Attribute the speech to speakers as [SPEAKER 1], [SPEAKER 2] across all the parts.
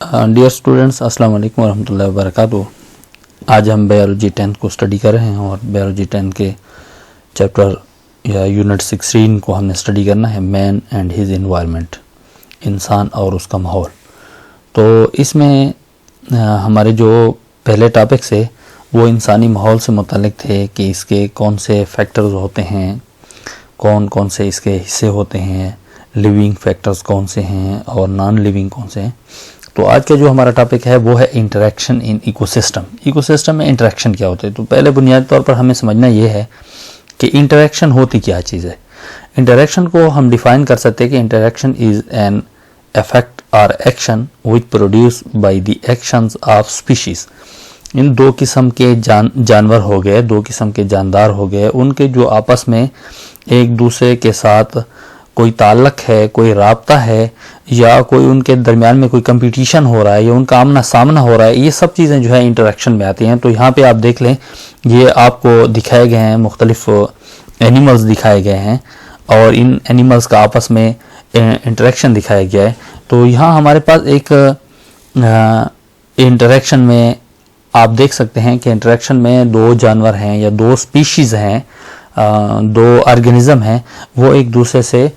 [SPEAKER 1] Dear students, अस्सलाम वालेकुम वरहमतुल्लाहि वबरकातुहू। आज हम बायोलॉजी 10th को स्टडी कर रहे हैं और बायोलॉजी 10 के चैप्टर या यूनिट 16 को हमने स्टडी करना है, मैन एंड हिज एनवायरनमेंट, इंसान और उसका माहौल। तो इसमें हमारे जो पहले टॉपिक्स है वो इंसानी माहौल से मुतालिक थे कि इसके कौन से फैक्टर्स होते हैं, कौन कौन से इसके हिस्से होते हैं, लिविंग फैक्टर्स कौन से हैं और नॉन लिविंग कौन से हैं। तो आज का जो हमारा टॉपिक है वो है इंटरेक्शन इन इकोसिस्टम। इकोसिस्टम में इंटरेक्शन क्या होते हैं। तो पहले बुनियादी तौर पर हमें समझना ये है कि इंटरेक्शन होती क्या चीज़ है। इंटरेक्शन को हम डिफाइन कर सकते हैं कि इंटरेक्शन इज एन इफेक्ट और action which produce by the actions of species. इन दो किस्म के जानवर हो गए, दो किस्म के जानदार हो गए, उनके जो आपस में एक दूसरे के साथ कोई ताल्लुक है, कोई राब्ता है, या कोई उनके दरमियान में कोई कंपटीशन हो रहा है या उनका आमना सामना हो रहा है, ये सब चीज़ें जो है इंटरेक्शन में आती हैं। तो यहाँ पे आप देख लें, ये आपको दिखाए गए हैं, मुख्तलिफ एनिमल्स दिखाए गए हैं और इन एनिमल्स का आपस में इंटरेक्शन दिखाया गया है। तो यहाँ हमारे पास एक इंटरेक्शन में आप देख सकते हैं कि इंटरेक्शन में दो जानवर हैं या दो स्पीशीज़ हैं, दो ऑर्गेनिज्म हैं, वो एक दूसरे से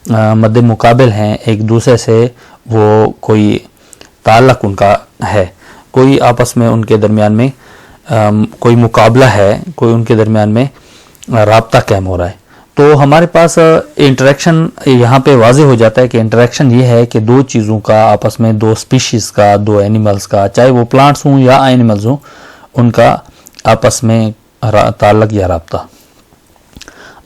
[SPEAKER 1] मद्दे मुकाबिल हैं, एक दूसरे से वो कोई ताल्लुक उनका है, कोई आपस में उनके दरमियान में कोई मुकाबला है, कोई उनके दरमियान में राब्ता कायम हो रहा है। तो हमारे पास इंटरेक्शन यहाँ पे वाज़ेह हो जाता है कि इंटरेक्शन ये है कि दो चीज़ों का आपस में, दो स्पीशीज़ का, दो एनिमल्स का, चाहे वो प्लांट्स हों या एनिमल्स हों, उनका आपस में ताल्लुक या राब्ता।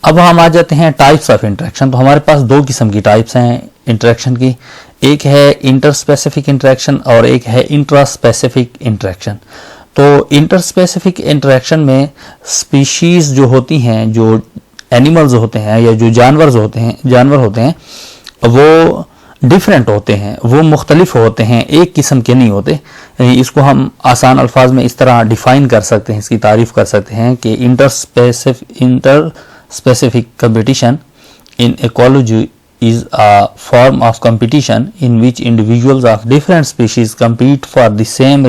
[SPEAKER 1] अब हम आ जाते हैं टाइप्स ऑफ इंटरेक्शन। तो हमारे पास दो किस्म की टाइप्स हैं इंटरेक्शन की, एक है इंटरस्पेसिफिक इंटरेक्शन और एक है इंट्रास्पेसिफिक इंटरेक्शन। तो इंटरस्पेसिफिक इंटरेक्शन में स्पीशीज जो होती हैं, जो एनिमल्स होते हैं या जो जानवर होते हैं वो डिफरेंट होते हैं, वो मुख्तलिफ होते हैं, एक किस्म के नहीं होते। इसको हम आसान अल्फाज में इस तरह डिफाइन कर सकते हैं, इसकी तारीफ कर सकते हैं कि interspecific competition in ecology is a form of competition in which individuals of different species compete for the same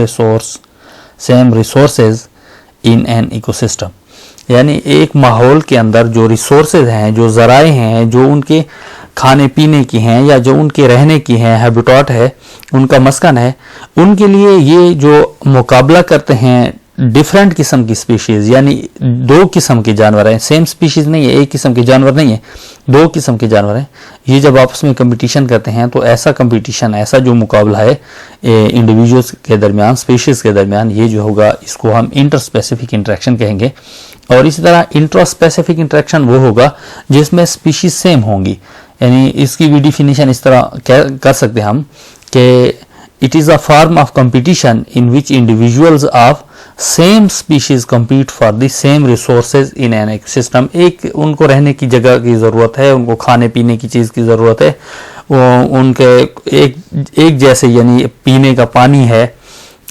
[SPEAKER 1] resources in an ecosystem। यानी एक माहौल के अंदर जो रिसोर्सेज हैं, जो ज़राए हैं, जो उनके खाने पीने की हैं या जो उनके रहने की हैं, हैबिटेट है, उनका मस्कन है, उनके लिए ये जो मुकाबला करते हैं डिफरेंट किस्म की स्पीशीज़, यानी दो किस्म के जानवर हैं, सेम स्पीशीज़ नहीं है, एक किस्म के जानवर नहीं है, दो किस्म के जानवर हैं। ये जब आपस में कंपटीशन करते हैं तो ऐसा कंपटीशन, ऐसा जो मुकाबला है इंडिविजुअल्स के दरमियान, स्पीशीज़ के दरमियान, ये जो होगा इसको हम इंटरस्पेसिफिक इंटरेक्शन कहेंगे। और इसी तरह इंट्रास्पेसिफिक इंटरेक्शन वो होगा जिसमें स्पीशीज़ सेम होंगी। यानी इसकी भी डिफिनीशन इस तरह कर सकते हैं हम कि it is a form of competition in which individuals of same species compete for the same resources in an ecosystem. एक उनको रहने की जगह की ज़रूरत है, उनको खाने पीने की चीज़ की ज़रूरत है, वो उनके एक जैसे यानी पीने का पानी है।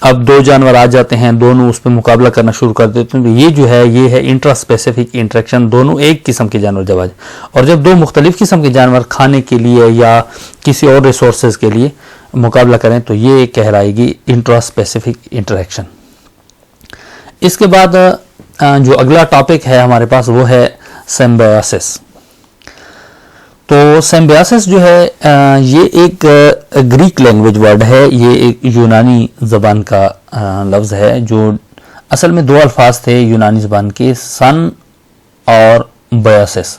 [SPEAKER 1] अब दो जानवर आ जाते हैं, दोनों उस पर मुकाबला करना शुरू कर देते हैं, तो ये जो है ये है इंट्रास्पेसिफिक इंटरेक्शन। दोनों एक किस्म के जानवर जब आ जाए, और जब दो मुख्तलिफ किस्म के जानवर खाने के लिए या किसी और रिसोर्सेज के लिए मुकाबला करें तो ये कहलाएगी इंट्रास्पेसिफिक इंटरेक्शन। इसके बाद जो अगला टॉपिक है हमारे पास वो है सिम्बायोसिस। तो सिम्बायोसिस जो है ये एक ग्रीक लैंग्वेज वर्ड है, ये एक यूनानी ज़बान का लफ्ज़ है, जो असल में दो अल्फाज थे यूनानी ज़बान के, सन और बायोसिस।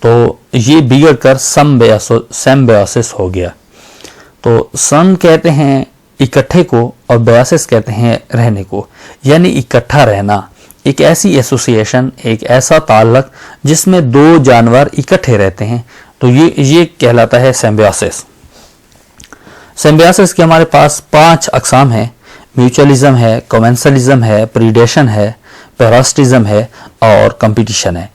[SPEAKER 1] तो ये बिगड़ कर सिम्बायोसिस हो गया। तो सन कहते हैं इकट्ठे को और बायोसिस कहते हैं रहने को, यानी इकट्ठा रहना, एक ऐसी एसोसिएशन, एक ऐसा ताल्लुक जिसमें दो जानवर इकट्ठे रहते हैं, तो ये कहलाता है सिम्बियोसिस। सिम्बियोसिस के हमारे पास 5 अक़साम हैं, म्यूचुअलिज्म है, commensalism है, predation है, parastism है और कंपटीशन है।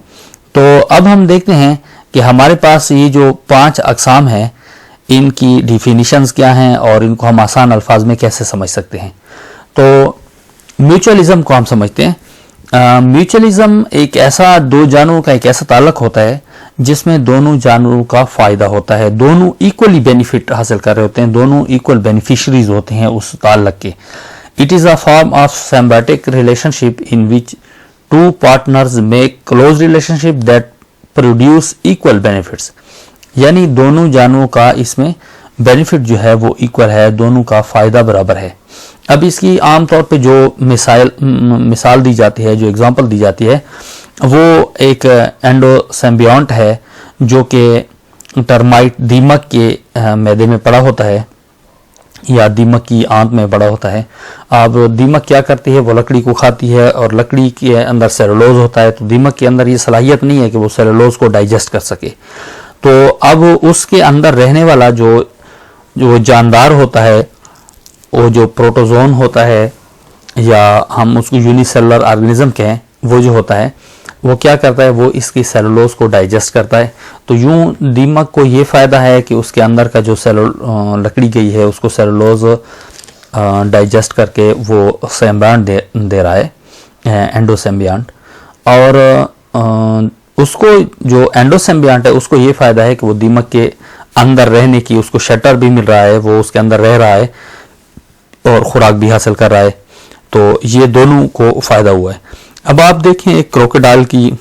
[SPEAKER 1] तो अब हम देखते हैं कि हमारे पास ये जो 5 अक़साम हैं इनकी डिफिनीशंस क्या हैं और इनको हम आसान अल्फाज में कैसे समझ सकते हैं। तो म्यूचुअलिज्म को हम समझते हैं। म्यूचुअलिज्म एक ऐसा, दो जानवरों का एक ऐसा ताल्लुक होता है जिसमें दोनों जानवरों का फायदा होता है, दोनों इक्वली बेनिफिट हासिल कर रहे होते हैं, दोनों इक्वल बेनिफिशरीज होते हैं उस ताल्लुक के। It is a form of symbiotic relationship in which two partners make close relationship that produce equal benefits, यानी दोनों जानवरों का इसमें बेनिफिट जो है वो इक्वल है, दोनों का फायदा बराबर है। अब इसकी आमतौर पे जो मिसाल दी जाती है, जो एग्जांपल दी जाती है, वो एक एंडोसिम्बियोंट है जो कि टर्माइट दीमक के मैदे में पड़ा होता है या दीमक की आंत में पड़ा होता है। अब दीमक क्या करती है, वो लकड़ी को खाती है और लकड़ी के अंदर सेलुलोज होता है, तो दीमक के अंदर ये सलाहियत नहीं है कि वो सेलुलोज को डाइजेस्ट कर सके। तो अब उसके अंदर रहने वाला जो जानदार होता है, वो जो प्रोटोजोन होता है या हम उसको यूनिसेलुलर ऑर्गेनिज्म कहें, वो जो होता है वो क्या करता है, वो इसकी सेलुलोज को डाइजेस्ट करता है। तो यूं दीमक को ये फ़ायदा है कि उसके अंदर का जो लकड़ी गई है उसको सेलुलोज डाइजेस्ट करके वो सिम्बियोंट दे रहा है, एंडोसिम्बियोंट। और उसको जो एंडोसिम्बियोंट है उसको ये फ़ायदा है कि वो दीमक के अंदर रहने की उसको शेल्टर भी मिल रहा है, वो उसके अंदर रह रहा है और खुराक भी हासिल कर रहा है। तो ये दोनों को फ़ायदा हुआ है। अब आप देखें एक क्रोकोडाइल की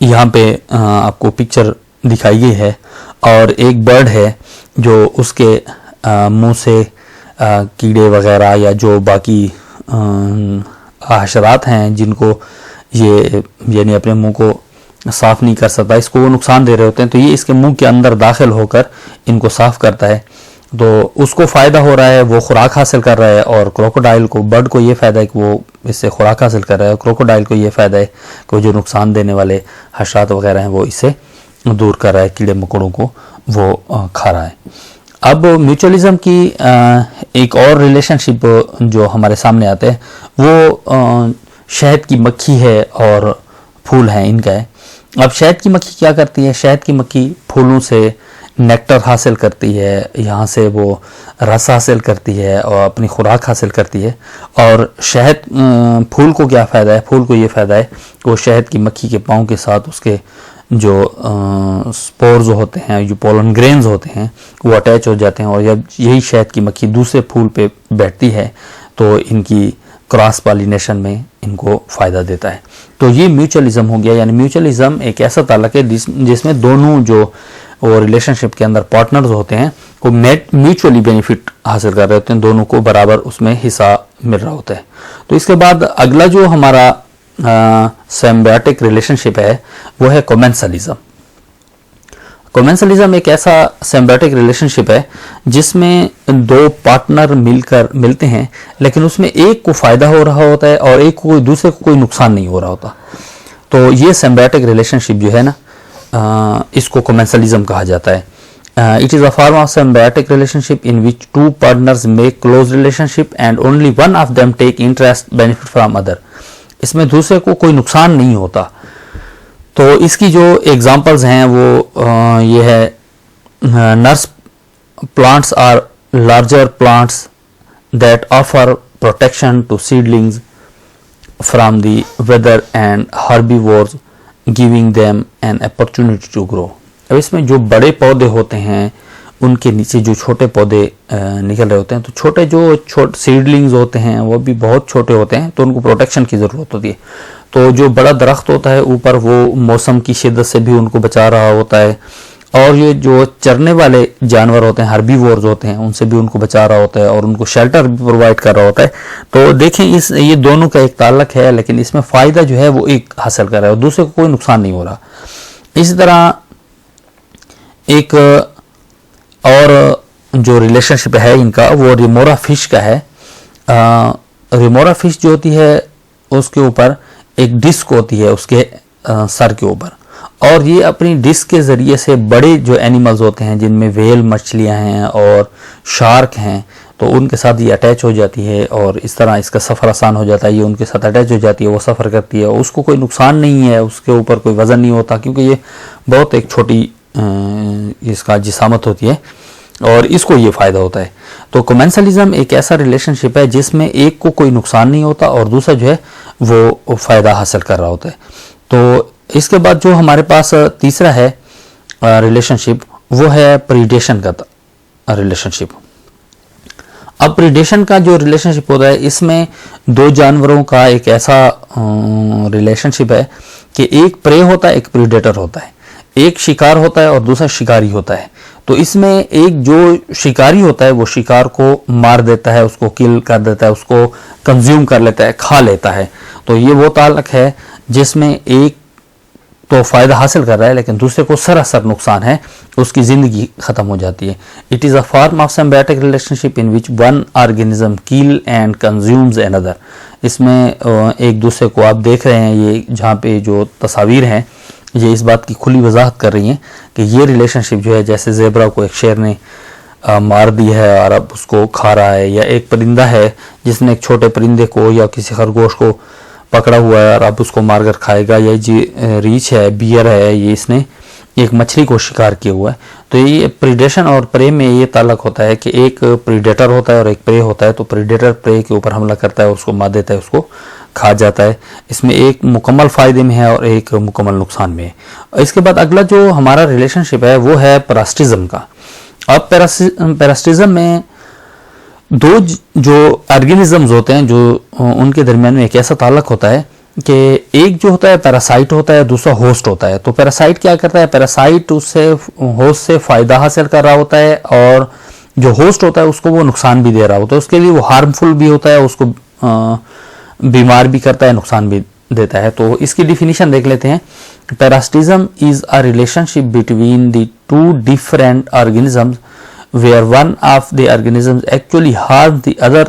[SPEAKER 1] यहाँ पे आपको पिक्चर दिखाई गई है और एक बर्ड है जो उसके मुंह से कीड़े वगैरह या जो बाकी हशरात हैं जिनको ये यानी अपने मुंह को साफ़ नहीं कर सकता, इसको वो नुकसान दे रहे होते हैं, तो ये इसके मुंह के अंदर दाखिल होकर इनको साफ़ करता है। तो उसको फ़ायदा हो रहा है, वो खुराक हासिल कर रहा है, और क्रोकोडाइल को, बर्ड को ये फ़ायदा है कि वो इससे खुराक हासिल कर रहा है, और क्रोकोडाइल को ये फ़ायदा है कि वो जो नुकसान देने वाले हशरात वगैरह हैं वो इससे दूर कर रहा है, कीड़े मकोड़ों को वो खा रहा है। अब म्यूचुअलिज्म की एक और रिलेशनशिप जो हमारे सामने आते हैं वो शहद की मक्खी है और फूल हैं इनका है। अब शहद की मक्खी क्या करती है, शहद की मक्खी फूलों से नेक्टर हासिल करती है, यहाँ से वो रस हासिल करती है और अपनी खुराक हासिल करती है। और शहद फूल को क्या फ़ायदा है, फूल को ये फ़ायदा है कि वो शहद की मक्खी के पाँव के साथ उसके जो स्पोर्स होते हैं, जो पोलन ग्रेन्स होते हैं, वो अटैच हो जाते हैं, और जब यही शहद की मक्खी दूसरे फूल पे बैठती है तो इनकी क्रॉस पॉलिनेशन में इनको फ़ायदा देता है। तो ये म्यूचुअलिज्म हो गया, यानी म्यूचुअलिज्म एक ऐसा ताल्लुक है जिसमें दोनों जो वो रिलेशनशिप के अंदर पार्टनर्स होते हैं वो म्यूचुअली बेनिफिट हासिल कर रहे होते हैं, दोनों को बराबर उसमें हिस्सा मिल रहा होता है। तो इसके बाद अगला जो हमारा सिम्बायोटिक रिलेशनशिप है वो है commensalism। commensalism एक ऐसा सिम्बायोटिक रिलेशनशिप है जिसमें दो पार्टनर मिलते हैं, लेकिन उसमें एक को फ़ायदा हो रहा होता है और एक को दूसरे को कोई नुकसान नहीं हो रहा होता। तो ये सिम्बायोटिक रिलेशनशिप जो है ना, इसको commensalism कहा जाता है। It is a form of symbiotic relationship in which two partners make close relationship and only one of them take interest benefit from other। इसमें दूसरे को कोई नुकसान नहीं होता। तो इसकी जो एग्जांपल्स हैं वो ये है, nurse plants are larger plants that offer protection to seedlings from the weather and herbivores giving them an opportunity to grow. अब इसमें जो बड़े पौधे होते हैं उनके नीचे जो छोटे पौधे निकल रहे होते हैं, तो छोटे जो सीडलिंग्स होते हैं वो भी बहुत छोटे होते हैं, तो उनको प्रोटेक्शन की ज़रूरत होती है। तो जो बड़ा दरख्त होता है ऊपर वो मौसम की शिद्दत से भी उनको बचा रहा होता है, और ये जो चरने वाले जानवर होते हैं, हर्बीवोर्स होते हैं, उनसे भी उनको बचा रहा होता है और उनको शेल्टर भी प्रोवाइड कर रहा होता है। तो देखें ये दोनों का एक ताल्लुक है, लेकिन इसमें फ़ायदा जो है वो एक हासिल कर रहा है और दूसरे को कोई नुकसान नहीं हो रहा। इसी तरह एक और जो रिलेशनशिप है इनका वो रिमोरा फिश का है। रिमोरा फिश जो होती है उसके ऊपर एक डिस्क होती है उसके सर के ऊपर, और ये अपनी डिस्क के ज़रिए से बड़े जो एनिमल्स होते हैं जिनमें वेल मछलियां हैं और शार्क हैं, तो उनके साथ ये अटैच हो जाती है और इस तरह इसका सफ़र आसान हो जाता है। ये उनके साथ अटैच हो जाती है, वो सफ़र करती है, उसको कोई नुकसान नहीं है, उसके ऊपर कोई वज़न नहीं होता, क्योंकि ये बहुत एक छोटी इसका जिसामत होती है और इसको ये फ़ायदा होता है। तो commensalism एक ऐसा रिलेशनशिप है जिसमें एक को कोई नुकसान नहीं होता और दूसरा जो है वो फ़ायदा हासिल कर रहा होता है। तो इसके बाद जो हमारे पास तीसरा है रिलेशनशिप, वो है प्रीडेशन का रिलेशनशिप। अब प्रीडेशन का जो रिलेशनशिप होता है, इसमें दो जानवरों का एक ऐसा रिलेशनशिप है कि एक प्रे होता है, एक प्रीडेटर होता है, एक शिकार होता है और दूसरा शिकारी होता है। तो इसमें एक जो शिकारी होता है वो शिकार को मार देता है, उसको किल कर देता है, उसको कंज्यूम कर लेता है, खा लेता है। तो ये वो ताल्लुक है जिसमें एक तो फायदा हासिल कर रहा है लेकिन दूसरे को सरासर नुकसान है, उसकी जिंदगी खत्म हो जाती है। It is a form of symbiotic relationship in which one organism kill and consumes another. इसमें एक दूसरे को आप देख रहे हैं, ये जहाँ पे जो तस्वीर हैं ये इस बात की खुली वजाहत कर रही हैं कि ये रिलेशनशिप जो है, जैसे ज़ेबरा को एक शेर ने मार दी है और अब उसको खा रहा है, या एक परिंदा है जिसने एक छोटे परिंदे को या किसी खरगोश को पकड़ा हुआ है और अब उसको मारकर खाएगा, या ये रीछ है, बियर है, ये इसने एक मछली को शिकार किया हुआ है। तो ये प्रीडेशन और प्रे में ये ताल्लुक होता है कि एक प्रीडेटर होता है और एक प्रे होता है। तो प्रीडेटर प्रे के ऊपर हमला करता है, उसको मार देता है, उसको खा जाता है। इसमें एक मुकम्मल फ़ायदे में है और एक मुकम्मल नुकसान में है। इसके बाद अगला जो हमारा रिलेशनशिप है वो है पैरास्टिज्म का। अब पैरास्टिज्म में दो जो ऑर्गेनिजम्स होते हैं, जो उनके दरमियान में एक ऐसा ताल्लुक होता है कि एक जो होता है पैरासाइट होता है, दूसरा होस्ट होता है। तो पैरासाइट क्या करता है, पैरासाइट उससे होस्ट से फ़ायदा हासिल कर रहा होता है और जो होस्ट होता है उसको वो नुकसान भी दे रहा होता है, उसके लिए वो हार्मफुल भी होता है, उसको बीमार भी करता है, नुकसान भी देता है। तो इसकी डिफिनीशन देख लेते हैं। Parasitism is a relationship between the two different organisms where one of the organisms actually harms the other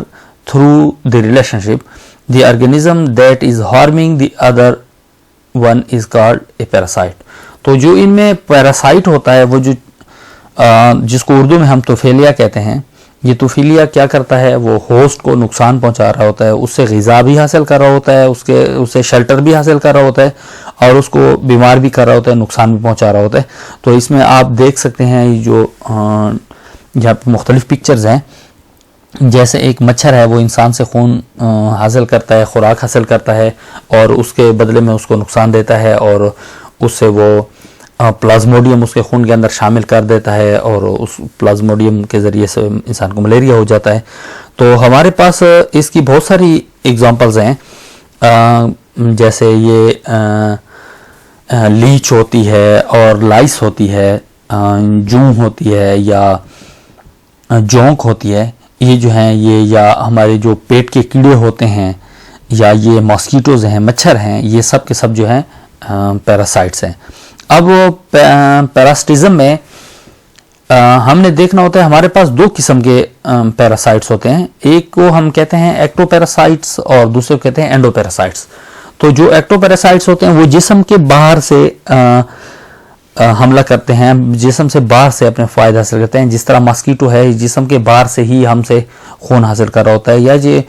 [SPEAKER 1] through the relationship. The organism that is harming the other one is called a parasite. तो जो इनमें parasite होता है, वो जो जिसको उर्दू में हम तोफेलिया कहते हैं, ये तोफेलिया क्या करता है, वो होस्ट को नुकसान पहुंचा रहा होता है, उससे ग़िज़ा भी हासिल कर रहा होता है, उससे शेल्टर भी हासिल कर रहा होता है और उसको बीमार भी कर रहा होता है, नुकसान भी पहुंचा रहा होता है। तो इसमें आप देख सकते हैं ये जो जहाँ पर मुख्तलिफ पिक्चर्स हैं, जैसे एक मच्छर है वो इंसान से खून हासिल करता है, खुराक हासिल करता है और उसके बदले में उसको नुकसान देता है और उससे वो प्लाज्मोडियम उसके खून के अंदर शामिल कर देता है और उस प्लाज्मोडियम के ज़रिए से इंसान को मलेरिया हो जाता है। तो हमारे पास इसकी बहुत सारी एग्जांपल्स हैं, जैसे ये लीच होती है और लाइस होती है, जूं होती है या जोंक होती है, ये जो हैं ये, या हमारे जो पेट के कीड़े होते हैं, या ये मॉस्किटोज़ हैं, मच्छर हैं, ये सब के सब जो हैं पैरासाइट्स हैं। अब पैरास्टिज्म में हमने देखना होता है, हमारे पास दो किस्म के पैरासाइट्स होते हैं। एक को हम कहते हैं एक्टोपैरासाइट्स और दूसरे को कहते हैं एंडोपैरासाइट्स। तो जो एक्टोपैरासाइट्स होते हैं वो जिस्म के बाहर से हमला करते हैं, जिस्म से बाहर से अपने फ़ायदा हासिल करते हैं। जिस तरह मॉस्किटो है, जिस्म के बाहर से ही हमसे खून हासिल कर रहा होता है, या ये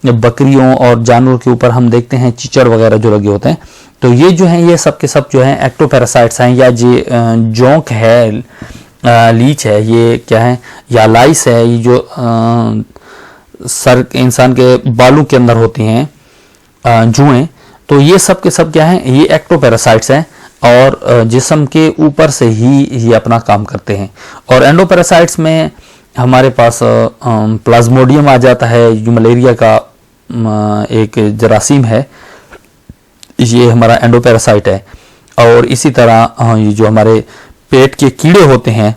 [SPEAKER 1] बकरियों और जानवरों के ऊपर हम देखते हैं चिचड़ वगैरह जो लगे होते हैं। तो ये जो हैं ये सब के सब जो हैं एक्टोपैरासाइट्स हैं। या ये जोंक है, लीच है, ये क्या है, या लाइस है, ये जो सर इंसान के बालों के अंदर होती हैं जुएं। तो ये सब के सब क्या हैं, ये एक्टोपैरासाइट्स हैं और जिस्म के ऊपर से ही ये अपना काम करते हैं। और एंडोपैरासाइट्स में हमारे पास प्लाज्मोडियम आ जाता है, जो मलेरिया का एक जरासीम है, ये हमारा एंडोपैरासाइट है। और इसी तरह ये जो हमारे पेट के कीड़े होते हैं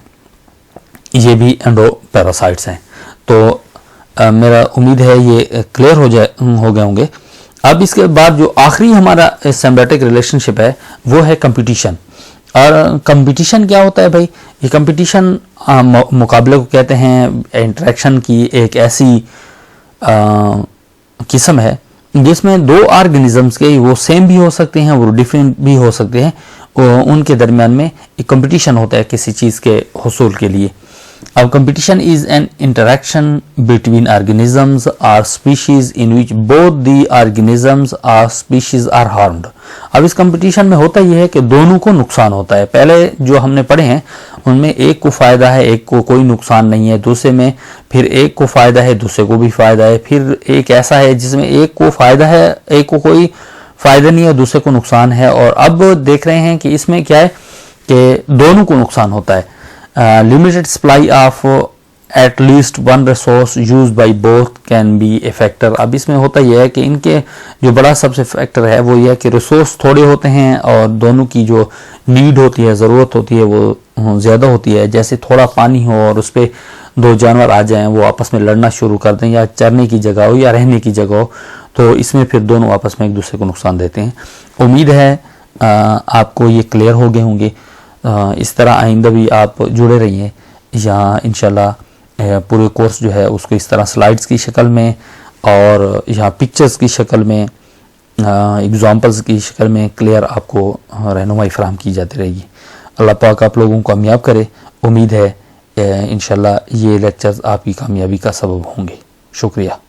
[SPEAKER 1] ये भी एंडोपैरासाइट्स हैं। तो मेरा उम्मीद है ये क्लियर हो गए होंगे। अब इसके बाद जो आखिरी हमारा सिम्बायोटिक रिलेशनशिप है वो है कंपटीशन। और कंपटीशन क्या होता है भाई, ये कंपटीशन मुकाबले को कहते हैं। इंटरेक्शन की एक ऐसी किस्म है जिसमें दो ऑर्गेनिजम्स के, वो सेम भी हो सकते हैं, वो डिफरेंट भी हो सकते हैं, उनके दरमियान में एक कंपटीशन होता है किसी चीज़ के हुसूल के लिए। अब competition is an interaction between organisms or species in which both the organisms or species are harmed. अब इस कंपटीशन में होता यह है कि दोनों को नुकसान होता है। पहले जो हमने पढ़े हैं उनमें एक को फ़ायदा है, एक को कोई नुकसान नहीं है। दूसरे में फिर एक को फ़ायदा है, दूसरे को भी फ़ायदा है। फिर एक ऐसा है जिसमें एक को फ़ायदा है, एक को कोई फ़ायदा नहीं है, दूसरे को नुकसान है। और अब देख रहे हैं कि इसमें क्या है कि दोनों को नुकसान होता है। Limited supply of at least one resource use by both can be A factor. अब इसमें होता यह है कि इनके जो बड़ा सबसे फैक्टर है वो यह है कि रिसोर्स थोड़े होते हैं और दोनों की जो नीड होती है, ज़रूरत होती है, वो ज़्यादा होती है। जैसे थोड़ा पानी हो और उस पर दो जानवर आ जाएं, वो आपस में लड़ना शुरू कर दें, या चरने की जगह हो या रहने की जगह हो, तो इसमें फिर दोनों आपस में एक दूसरे को नुकसान देते हैं। उम्मीद है आपको ये क्लियर हो गए होंगे। इस तरह आइंदा भी आप जुड़े रहिए। यहाँ इंशाल्लाह पूरे कोर्स जो है उसको इस तरह स्लाइड्स की शक्ल में और यहाँ पिक्चर्स की शक्ल में, एग्जाम्पल्स की शक्ल में क्लियर आपको रहनुमाई फराहम की जाती रहेगी। अल्लाह पाक आप लोगों को कामयाब करे। उम्मीद है इंशाल्लाह ये लेक्चर्स आपकी कामयाबी का सबब होंगे। शुक्रिया।